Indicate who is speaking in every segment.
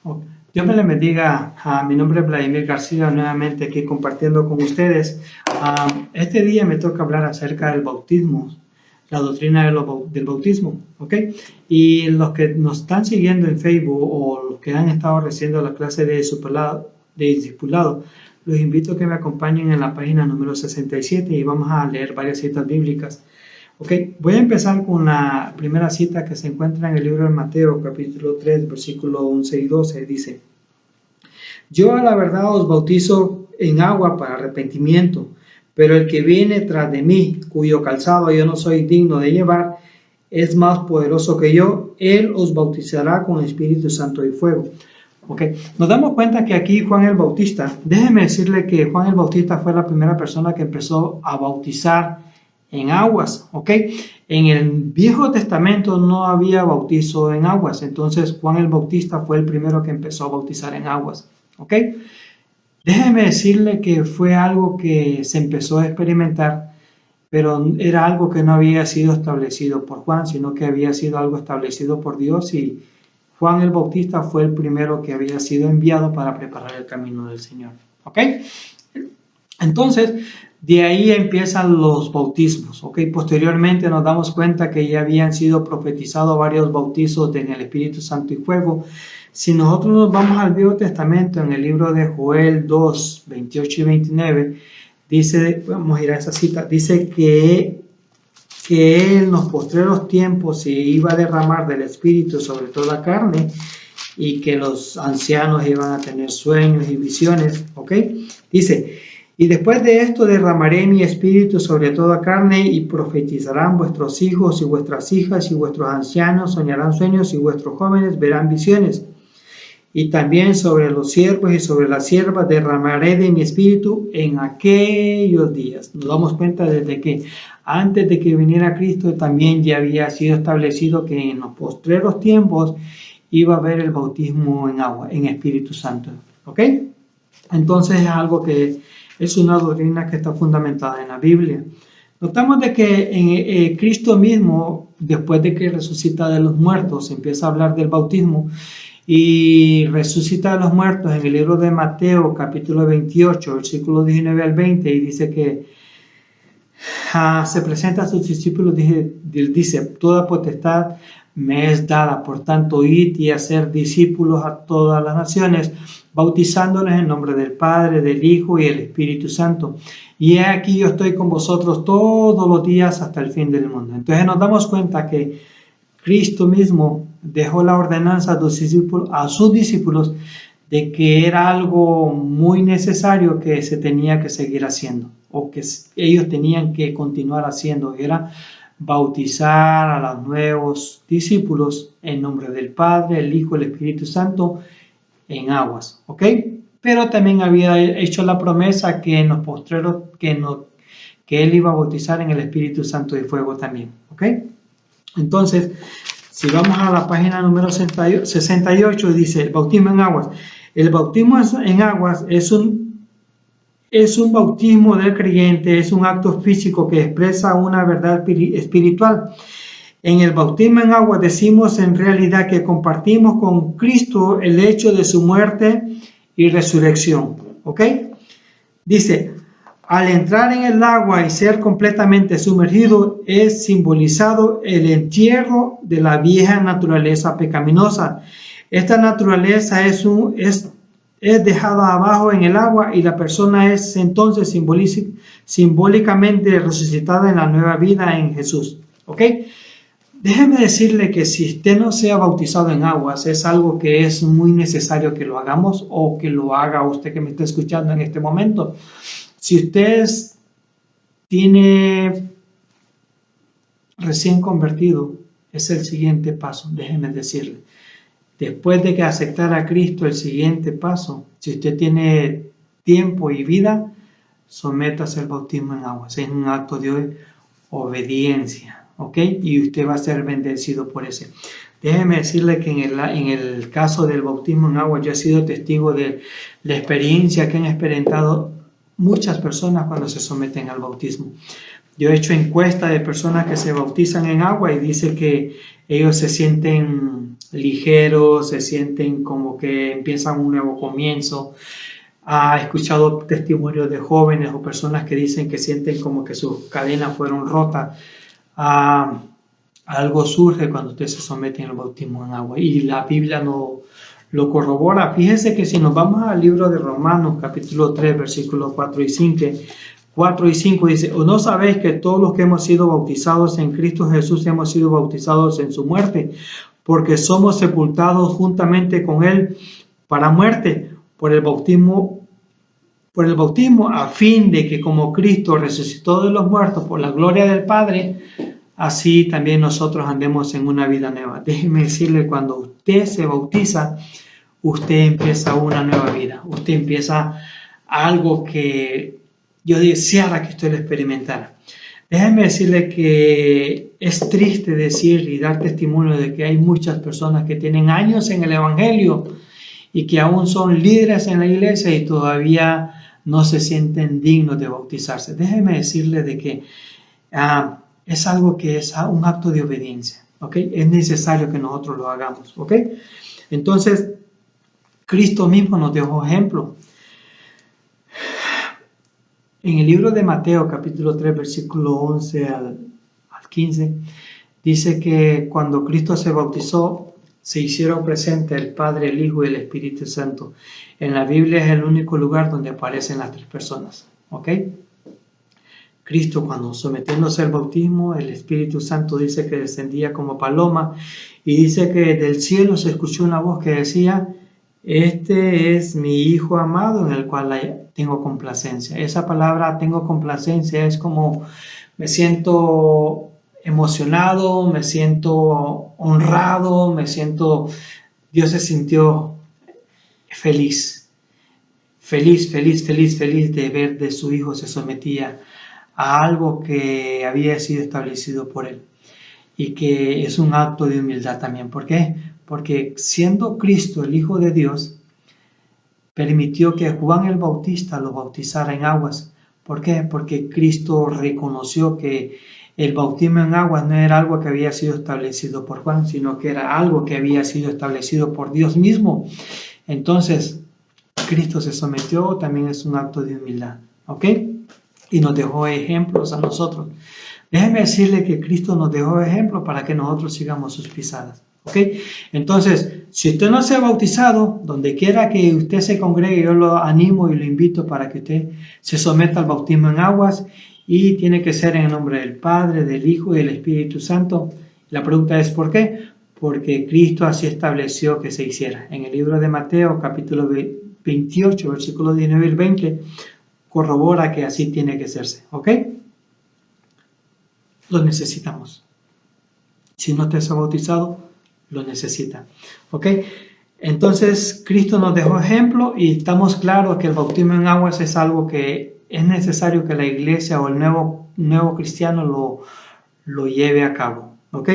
Speaker 1: Oh, Dios me le bendiga. Mi nombre es Vladimir García, nuevamente aquí compartiendo con ustedes. Este día me toca hablar acerca del bautismo, la doctrina del bautismo, ¿ok? Y los que nos están siguiendo en Facebook o los que han estado recibiendo la clase de discipulado, los invito a que me acompañen en la página número 67 y vamos a leer varias citas bíblicas. Ok, voy a empezar con la primera cita que se encuentra en el libro de Mateo, capítulo 3, versículo 11 y 12. Dice: Yo a la verdad os bautizo en agua para arrepentimiento, pero el que viene tras de mí, cuyo calzado yo no soy digno de llevar, es más poderoso que yo. Él os bautizará con Espíritu Santo y fuego. Ok, nos damos cuenta que aquí Juan el Bautista, déjeme decirle que Juan el Bautista fue la primera persona que empezó a bautizar en aguas, ¿ok? En el Viejo Testamento no había bautizo en aguas, entonces Juan el Bautista fue el primero que empezó a bautizar en aguas, ¿ok? Déjeme decirle que fue algo que se empezó a experimentar, pero era algo que no había sido establecido por Juan, sino que había sido algo establecido por Dios, y Juan el Bautista fue el primero que había sido enviado para preparar el camino del Señor, ¿ok? Entonces, de ahí empiezan los bautismos, ¿ok? Posteriormente nos damos cuenta que ya habían sido profetizados varios bautizos en el Espíritu Santo y fuego. Si nosotros nos vamos al Viejo Testamento, en el libro de Joel 2, 28 y 29, dice, vamos a ir a esa cita, dice que en los postreros tiempos se iba a derramar del Espíritu sobre toda la carne y que los ancianos iban a tener sueños y visiones, ¿ok? Dice: y después de esto derramaré mi espíritu sobre toda carne, y profetizarán vuestros hijos y vuestras hijas, y vuestros ancianos soñarán sueños, y vuestros jóvenes verán visiones. Y también sobre los siervos y sobre las siervas derramaré de mi espíritu en aquellos días. Nos damos cuenta desde que antes de que viniera Cristo también ya había sido establecido que en los postreros tiempos iba a haber el bautismo en agua, en Espíritu Santo, ¿ok? Entonces es algo que es una doctrina que está fundamentada en la Biblia. Notamos de que en Cristo mismo, después de que resucita de los muertos, empieza a hablar del bautismo y resucita de los muertos en el libro de Mateo, capítulo 28, versículos 19 al 20, y dice que se presenta a sus discípulos, dice: toda potestad me es dada, por tanto, id y hacer discípulos a todas las naciones, bautizándoles en nombre del Padre, del Hijo y del Espíritu Santo. Y he aquí yo estoy con vosotros todos los días hasta el fin del mundo. Entonces nos damos cuenta que Cristo mismo dejó la ordenanza a sus discípulos de que era algo muy necesario que se tenía que seguir haciendo, o que ellos tenían que continuar haciendo, era bautizar a los nuevos discípulos en nombre del Padre, el Hijo y el Espíritu Santo en aguas, ¿ok? Pero también había hecho la promesa que en los postreros, que Él iba a bautizar en el Espíritu Santo y fuego también, ¿ok? Entonces, si vamos a la página número 68, dice: el bautismo en aguas. El bautismo en aguas es un bautismo del creyente, es un acto físico que expresa una verdad espiritual. En el bautismo en agua decimos en realidad que compartimos con Cristo el hecho de su muerte y resurrección, ¿ok? Dice: al entrar en el agua y ser completamente sumergido, es simbolizado el entierro de la vieja naturaleza pecaminosa. Esta naturaleza es dejada abajo en el agua, y la persona es entonces simbólicamente resucitada en la nueva vida en Jesús, ¿ok? Déjeme decirle que si usted no se ha bautizado en aguas, es algo que es muy necesario que lo hagamos, o que lo haga usted que me está escuchando en este momento. Si usted tiene recién convertido, es el siguiente paso, déjeme decirle. Después de que aceptar a Cristo, el siguiente paso, si usted tiene tiempo y vida, sométase al bautismo en aguas. Es un acto de obediencia, ¿ok? Y usted va a ser bendecido por ese. Déjeme decirle que en el caso del bautismo en agua, yo he sido testigo de la experiencia que han experimentado muchas personas cuando se someten al bautismo. Yo he hecho encuestas de personas que se bautizan en agua y dice que ellos se sienten ligeros, se sienten como que empiezan un nuevo comienzo. He escuchado testimonios de jóvenes o personas que dicen que sienten como que sus cadenas fueron rotas. Algo surge cuando usted se somete al bautismo en agua y la Biblia no lo corrobora. Fíjese que si nos vamos al libro de Romanos, capítulo 3, versículos 4 y 5 dice: ¿O no sabéis que todos los que hemos sido bautizados en Cristo Jesús hemos sido bautizados en su muerte? Porque somos sepultados juntamente con Él para muerte por el bautismo, a fin de que como Cristo resucitó de los muertos por la gloria del Padre, así también nosotros andemos en una vida nueva. Déjeme decirle, cuando usted se bautiza, usted empieza una nueva vida. Usted empieza algo que yo deseara que usted lo experimentara. Déjeme decirle que es triste decir y dar testimonio de que hay muchas personas que tienen años en el Evangelio y que aún son líderes en la iglesia y todavía no se sienten dignos de bautizarse. Déjeme decirle de que es algo que es un acto de obediencia, ¿ok? Es necesario que nosotros lo hagamos, ¿ok? Entonces, Cristo mismo nos dejó ejemplo. En el libro de Mateo, capítulo 3, versículo 11 al 15, dice que cuando Cristo se bautizó, se hicieron presentes el Padre, el Hijo y el Espíritu Santo. En la Biblia es el único lugar donde aparecen las tres personas, ¿ok? Cristo, cuando sometiéndose al bautismo, el Espíritu Santo dice que descendía como paloma y dice que del cielo se escuchó una voz que decía: este es mi Hijo amado en el cual tengo complacencia. Esa palabra tengo complacencia es como me siento emocionado, me siento honrado, Dios se sintió feliz de ver de su Hijo se sometía a algo que había sido establecido por Él y que es un acto de humildad también. ¿Por qué? Porque siendo Cristo el Hijo de Dios, permitió que Juan el Bautista lo bautizara en aguas. ¿Por qué? Porque Cristo reconoció que el bautismo en aguas no era algo que había sido establecido por Juan, sino que era algo que había sido establecido por Dios mismo. Entonces, Cristo se sometió, también es un acto de humildad, ¿ok? Y nos dejó ejemplos a nosotros. Déjeme decirle que Cristo nos dejó ejemplos para que nosotros sigamos sus pisadas, ¿ok? Entonces, si usted no se ha bautizado, donde quiera que usted se congregue, yo lo animo y lo invito para que usted se someta al bautismo en aguas, y tiene que ser en el nombre del Padre, del Hijo y del Espíritu Santo. La pregunta es ¿por qué? Porque Cristo así estableció que se hiciera. En el libro de Mateo, capítulo 28, versículos 19 y 20, corrobora que así tiene que hacerse, ¿ok? Lo necesitamos. Si no te has bautizado, lo necesita, ¿ok? Entonces, Cristo nos dejó ejemplo y estamos claros que el bautismo en aguas es algo que es necesario que la iglesia o el nuevo cristiano lo lleve a cabo, ¿ok?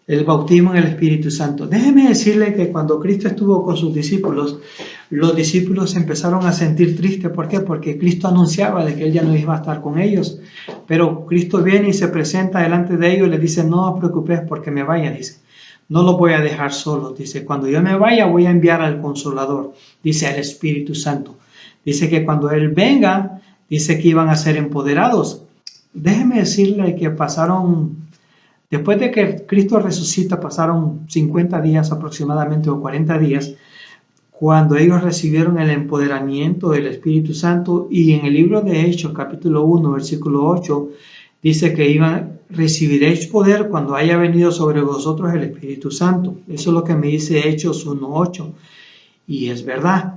Speaker 1: El bautismo en el Espíritu Santo. Déjeme decirle que cuando Cristo estuvo con sus discípulos, los discípulos se empezaron a sentir tristes. ¿Por qué? Porque Cristo anunciaba de que Él ya no iba a estar con ellos. Pero Cristo viene y se presenta delante de ellos y les dice: no os preocupéis porque me vaya, dice. No los voy a dejar solos, dice. Cuando yo me vaya voy a enviar al Consolador, dice, al Espíritu Santo. Dice que cuando Él venga, dice que iban a ser empoderados. Déjeme decirle que después de que Cristo resucita, pasaron 50 días aproximadamente o 40 días, cuando ellos recibieron el empoderamiento del Espíritu Santo, y en el libro de Hechos, capítulo 1, versículo 8, dice que recibiréis poder cuando haya venido sobre vosotros el Espíritu Santo. Eso es lo que me dice Hechos 1:8, y es verdad.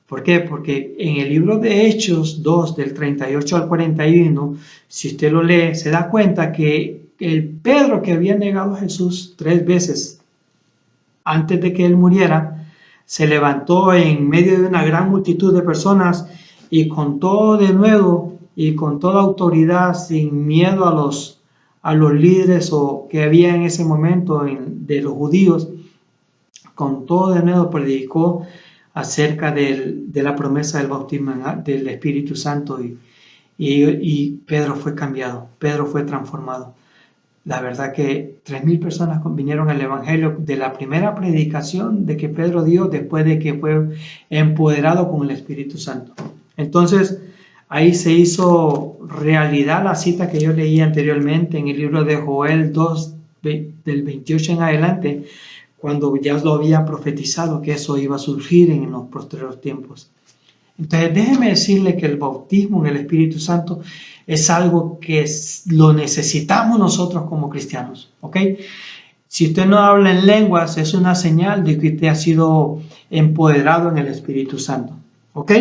Speaker 1: ¿Por qué? Porque en el libro de Hechos 2, del 38 al 41, si usted lo lee, se da cuenta que el Pedro, que había negado a Jesús 3 veces antes de que él muriera, se levantó en medio de una gran multitud de personas y con todo de nuevo y con toda autoridad, sin miedo a los líderes que había en ese momento de los judíos, con todo de nuevo predicó acerca de la promesa del bautismo del Espíritu Santo, y Pedro fue cambiado, Pedro fue transformado. La verdad que 3,000 personas vinieron al Evangelio de la primera predicación de que Pedro dio después de que fue empoderado con el Espíritu Santo. Entonces, ahí se hizo realidad la cita que yo leí anteriormente en el libro de Joel 2, del 28 en adelante, cuando ya lo había profetizado que eso iba a surgir en los posteriores tiempos. Entonces, déjeme decirle que el bautismo en el Espíritu Santo es algo que lo necesitamos nosotros como cristianos, ¿ok? Si usted no habla en lenguas, es una señal de que usted ha sido empoderado en el Espíritu Santo, ¿ok?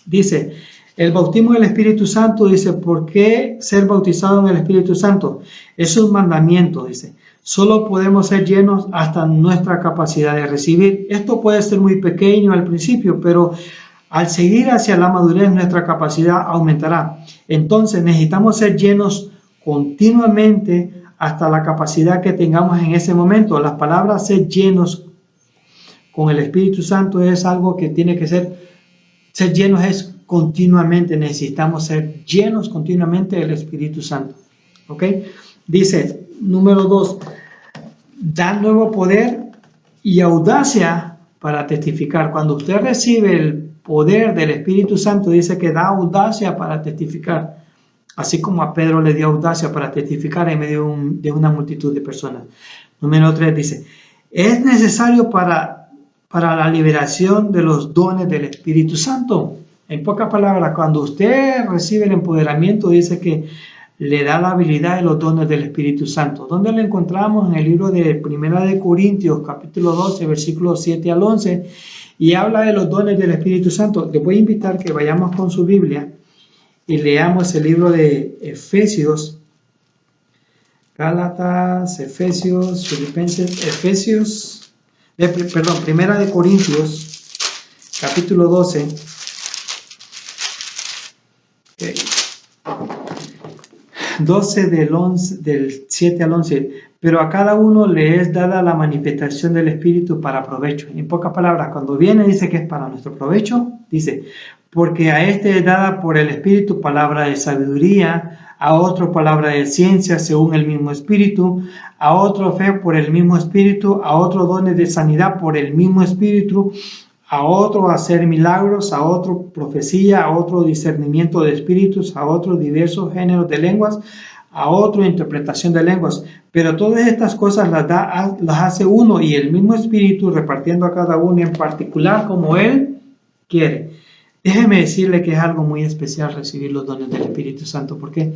Speaker 1: Dice, el bautismo del Espíritu Santo, dice, ¿por qué ser bautizado en el Espíritu Santo? Es un mandamiento, dice. Solo podemos ser llenos hasta nuestra capacidad de recibir. Esto puede ser muy pequeño al principio, pero al seguir hacia la madurez, nuestra capacidad aumentará. Entonces necesitamos ser llenos continuamente hasta la capacidad que tengamos en ese momento. Las palabras ser llenos con el Espíritu Santo es algo que tiene que ser llenos es continuamente. Necesitamos ser llenos continuamente del Espíritu Santo. ¿Ok? Dice, número 2, da nuevo poder y audacia para testificar. Cuando usted recibe el poder del Espíritu Santo, dice que da audacia para testificar, así como a Pedro le dio audacia para testificar en medio de una multitud de personas. Número 3 dice, es necesario para la liberación de los dones del Espíritu Santo. En pocas palabras, cuando usted recibe el empoderamiento, dice que le da la habilidad de los dones del Espíritu Santo. ¿Dónde lo encontramos? En el libro de Primera de Corintios, capítulo 12, versículos 7 al 11, y habla de los dones del Espíritu Santo. Les voy a invitar que vayamos con su Biblia y leamos el libro de Efesios, Gálatas, Efesios, Filipenses, Primera de Corintios, capítulo 12. Okay. 12 del 7 al 11, pero a cada uno le es dada la manifestación del Espíritu para provecho. En pocas palabras, cuando viene dice que es para nuestro provecho, dice, porque a este es dada por el Espíritu palabra de sabiduría, a otro palabra de ciencia según el mismo Espíritu, a otro fe por el mismo Espíritu, a otro dones de sanidad por el mismo Espíritu, a otro hacer milagros, a otro profecía, a otro discernimiento de espíritus, a otro diversos géneros de lenguas, a otro interpretación de lenguas. Pero todas estas cosas las hace uno y el mismo Espíritu, repartiendo a cada uno en particular como Él quiere. Déjeme decirle que es algo muy especial recibir los dones del Espíritu Santo, porque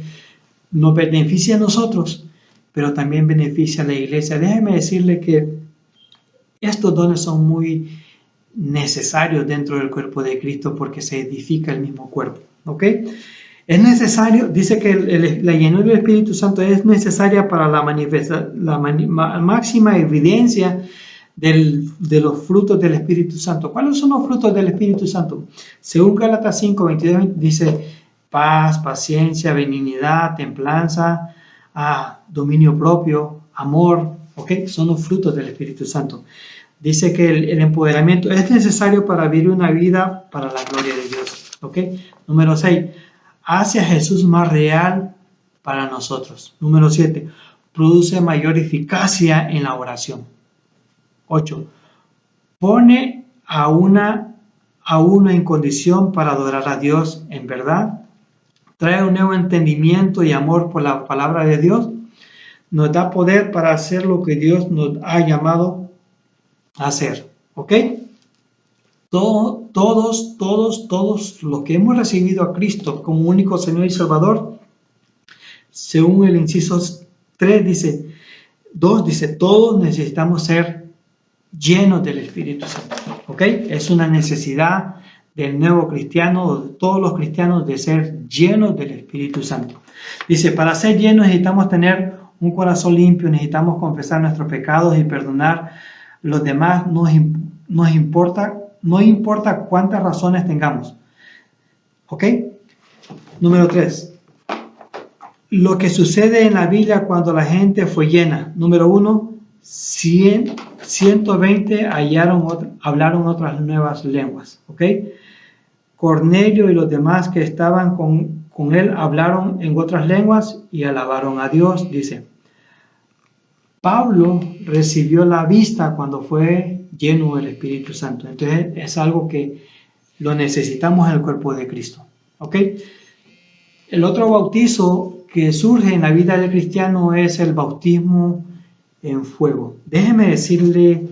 Speaker 1: nos beneficia a nosotros, pero también beneficia a la iglesia. Déjeme decirle que estos dones son muy necesarios dentro del cuerpo de Cristo porque se edifica el mismo cuerpo. ¿Ok? Es necesario, dice que la llenura del Espíritu Santo es necesaria para la máxima evidencia de los frutos del Espíritu Santo. ¿Cuáles son los frutos del Espíritu Santo? Según Gálatas 5, 22, dice paz, paciencia, benignidad, templanza, dominio propio, amor. ¿Ok? Son los frutos del Espíritu Santo. Dice que el empoderamiento es necesario para vivir una vida para la gloria de Dios. ¿Ok? Número 6. Hace a Jesús más real para nosotros. Número 7. Produce mayor eficacia en la oración. 8. Pone a uno en condición para adorar a Dios en verdad. Trae un nuevo entendimiento y amor por la palabra de Dios. Nos da poder para hacer lo que Dios nos ha llamado a hacer. ¿Ok? Todos los que hemos recibido a Cristo como único Señor y Salvador, según el inciso 3 dice, todos necesitamos ser llenos del Espíritu Santo. ¿Ok? Es una necesidad del nuevo cristiano, de todos los cristianos, de ser llenos del Espíritu Santo. Dice, para ser llenos necesitamos tener un corazón limpio, necesitamos confesar nuestros pecados y perdonar los demás. No importa cuántas razones tengamos. ¿Ok? Número 3. Lo que sucede en la Biblia cuando la gente fue llena. Número 1. 120 hablaron otras nuevas lenguas. ¿Ok? Cornelio y los demás que estaban con él hablaron en otras lenguas y alabaron a Dios, dice. Pablo recibió la vista cuando fue lleno del Espíritu Santo. Entonces es algo que lo necesitamos en el cuerpo de Cristo. ¿Ok? El otro bautizo que surge en la vida del cristiano es el bautismo en fuego. Déjeme decirle,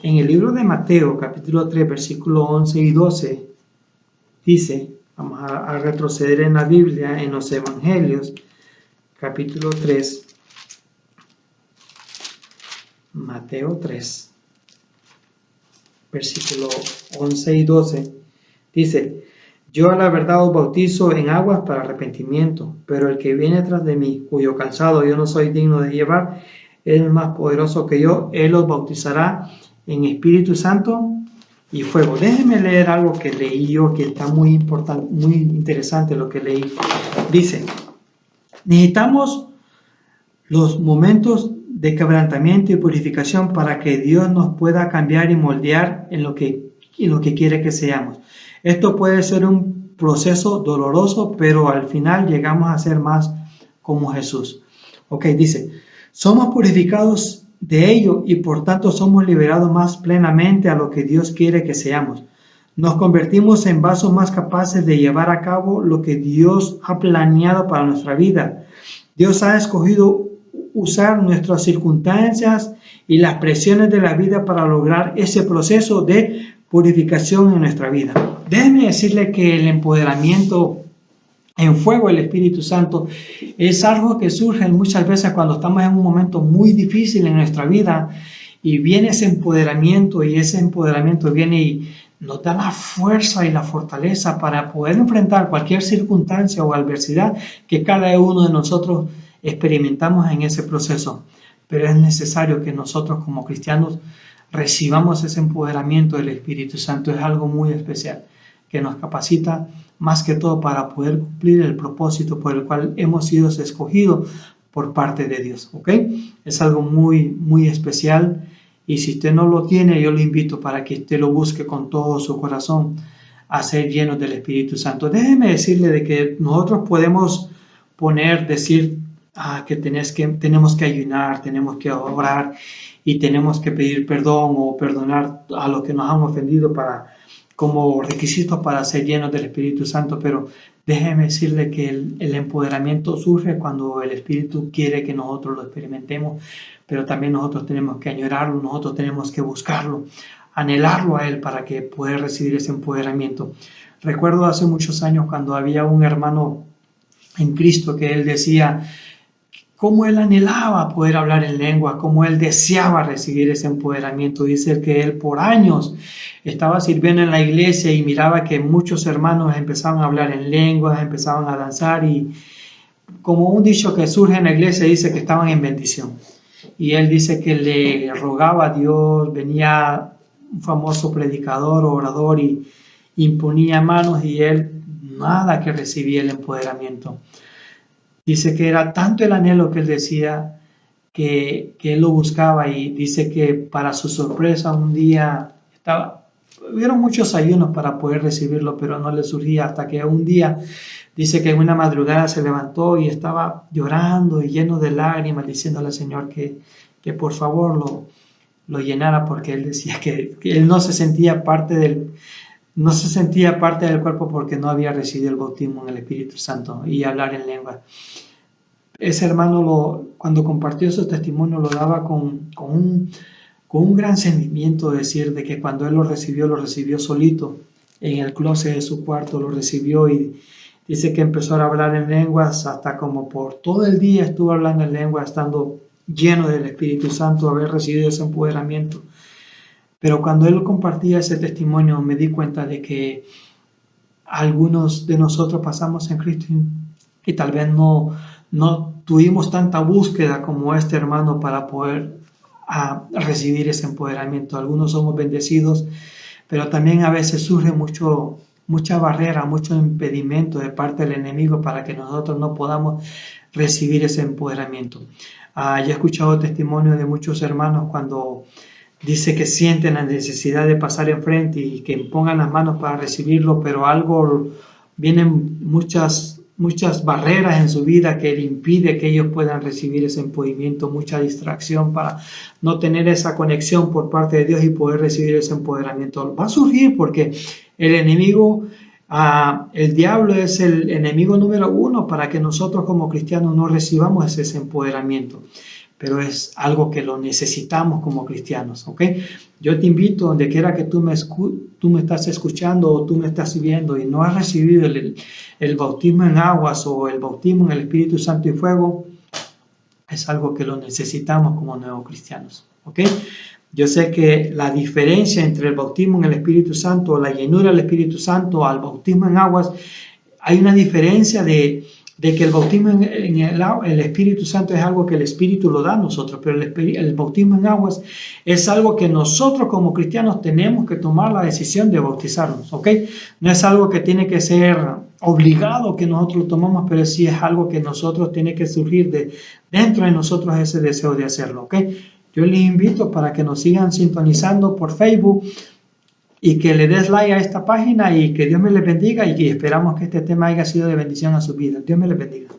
Speaker 1: en el libro de Mateo, capítulo 3, versículos 11 y 12, dice, vamos a retroceder en la Biblia, en los Evangelios, capítulo 3, Mateo 3, versículos 11 y 12, dice, yo a la verdad os bautizo en aguas para arrepentimiento, pero el que viene tras de mí, cuyo calzado yo no soy digno de llevar, es más poderoso que yo, él os bautizará en Espíritu Santo y fuego. Déjenme leer algo que leí yo, que está muy importante, muy interesante lo que leí. Dice, necesitamos los momentos de quebrantamiento y purificación para que Dios nos pueda cambiar y moldear en lo que quiere que seamos. Esto puede ser un proceso doloroso, pero al final llegamos a ser más como Jesús. Ok, dice, somos purificados de ello y por tanto somos liberados más plenamente a lo que Dios quiere que seamos. Nos convertimos en vasos más capaces de llevar a cabo lo que Dios ha planeado para nuestra vida. Dios ha escogido usar nuestras circunstancias y las presiones de la vida para lograr ese proceso de purificación en nuestra vida. Déjenme decirle que el empoderamiento en fuego del Espíritu Santo es algo que surge muchas veces cuando estamos en un momento muy difícil en nuestra vida y viene ese empoderamiento y ese empoderamiento viene y nos da la fuerza y la fortaleza para poder enfrentar cualquier circunstancia o adversidad que cada uno de nosotros experimentamos en ese proceso. Pero es necesario que nosotros como cristianos recibamos ese empoderamiento del Espíritu Santo. Es algo muy especial que nos capacita más que todo para poder cumplir el propósito por el cual hemos sido escogidos por parte de Dios. ¿Ok? Es algo muy, muy especial y si usted no lo tiene, yo le invito para que usted lo busque con todo su corazón a ser lleno del Espíritu Santo. Déjeme decirle de que nosotros podemos decir que tenemos que ayunar, tenemos que orar y tenemos que pedir perdón o perdonar a los que nos han ofendido como requisitos para ser llenos del Espíritu Santo, pero déjeme decirle que el empoderamiento surge cuando el Espíritu quiere que nosotros lo experimentemos, pero también nosotros tenemos que añorarlo, nosotros tenemos que buscarlo, anhelarlo a Él para que pueda recibir ese empoderamiento. Recuerdo hace muchos años cuando había un hermano en Cristo que él decía cómo él anhelaba poder hablar en lengua, cómo él deseaba recibir ese empoderamiento. Dice que él por años estaba sirviendo en la iglesia y miraba que muchos hermanos empezaban a hablar en lenguas, empezaban a danzar y como un dicho que surge en la iglesia dice que estaban en bendición. Y él dice que le rogaba a Dios, venía un famoso predicador o orador y imponía manos y él nada que recibía el empoderamiento. Dice que era tanto el anhelo que él decía que él lo buscaba y dice que para su sorpresa un día hubieron muchos ayunos para poder recibirlo, pero no le surgía hasta que un día dice que en una madrugada se levantó y estaba llorando y lleno de lágrimas diciéndole al Señor que por favor lo llenara porque él decía que él no se sentía parte del cuerpo porque no había recibido el bautismo en el Espíritu Santo y hablar en lengua. Ese hermano cuando compartió su testimonio lo daba con un gran sentimiento de decir de que cuando él lo recibió solito en el closet de su cuarto, lo recibió y dice que empezó a hablar en lenguas hasta como por todo el día estuvo hablando en lenguas, estando lleno del Espíritu Santo, haber recibido ese empoderamiento. Pero cuando él compartía ese testimonio me di cuenta de que algunos de nosotros pasamos en Cristo y tal vez no tuvimos tanta búsqueda como este hermano para poder recibir ese empoderamiento. Algunos somos bendecidos, pero también a veces surge mucha barrera, mucho impedimento de parte del enemigo para que nosotros no podamos recibir ese empoderamiento. Ya he escuchado testimonios de muchos hermanos cuando dice que sienten la necesidad de pasar enfrente y que pongan las manos para recibirlo, pero vienen muchas muchas barreras en su vida que le impide que ellos puedan recibir ese empoderamiento, mucha distracción para no tener esa conexión por parte de Dios y poder recibir ese empoderamiento. Va a surgir porque el enemigo, el diablo es el enemigo número uno para que nosotros como cristianos no recibamos ese empoderamiento. Pero es algo que lo necesitamos como cristianos, ¿ok? Yo te invito, donde quiera que tú me estás escuchando o tú me estás viendo y no has recibido el bautismo en aguas o el bautismo en el Espíritu Santo y fuego, es algo que lo necesitamos como nuevos cristianos, ¿ok? Yo sé que la diferencia entre el bautismo en el Espíritu Santo o la llenura del Espíritu Santo al bautismo en aguas, hay una diferencia de que el bautismo en el Espíritu Santo es algo que el Espíritu lo da a nosotros, pero el bautismo en aguas es algo que nosotros como cristianos tenemos que tomar la decisión de bautizarnos, ¿ok? No es algo que tiene que ser obligado que nosotros lo tomamos, pero sí es algo que nosotros tiene que surgir de dentro de nosotros ese deseo de hacerlo, ¿ok? Yo les invito para que nos sigan sintonizando por Facebook y que le des like a esta página y que Dios me les bendiga y que esperamos que este tema haya sido de bendición a su vida. Dios me les bendiga.